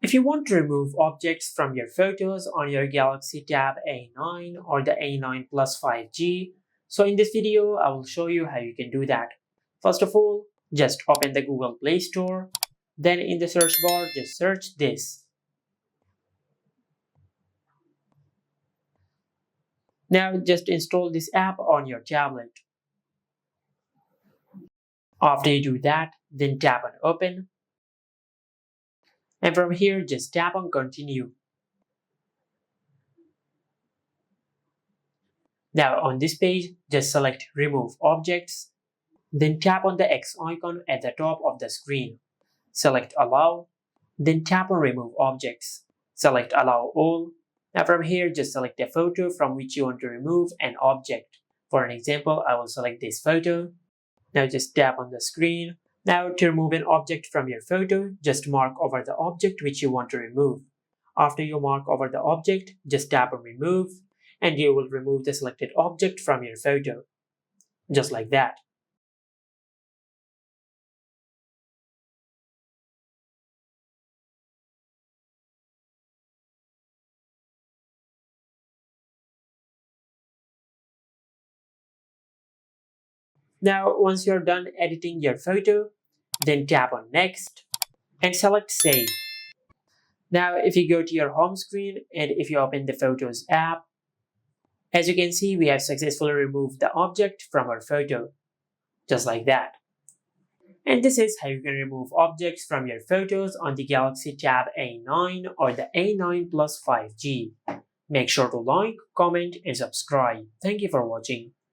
If you want to remove objects from your photos on your Galaxy Tab A9 or the A9 Plus 5G, so in this video I will show you how you can do that. First of all, just open the Google Play Store, then in the search bar just search this. Now just install this app on your tablet. After you do that, then tap on Open, and from here just tap on Continue. Now on this page, just select Remove Objects, then tap on the X icon at the top of the screen. Select Allow, then tap on Remove Objects. Select Allow All. Now from here, just select a photo from which you want to remove an object. For an example, I will select this photo. Now just tap on the screen. Now to remove an object from your photo, just mark over the object which you want to remove. After you mark over the object, just tap on Remove, and you will remove the selected object from your photo. Just like that. Now once you're done editing your photo, then tap on Next and select Save. Now if you go to your home screen and if you open the Photos app, as you can see we have successfully removed the object from our photo. Just like that. And this is how you can remove objects from your photos on the Galaxy Tab A9 or the A9 Plus 5G. Make sure to like, comment and subscribe. Thank you for watching.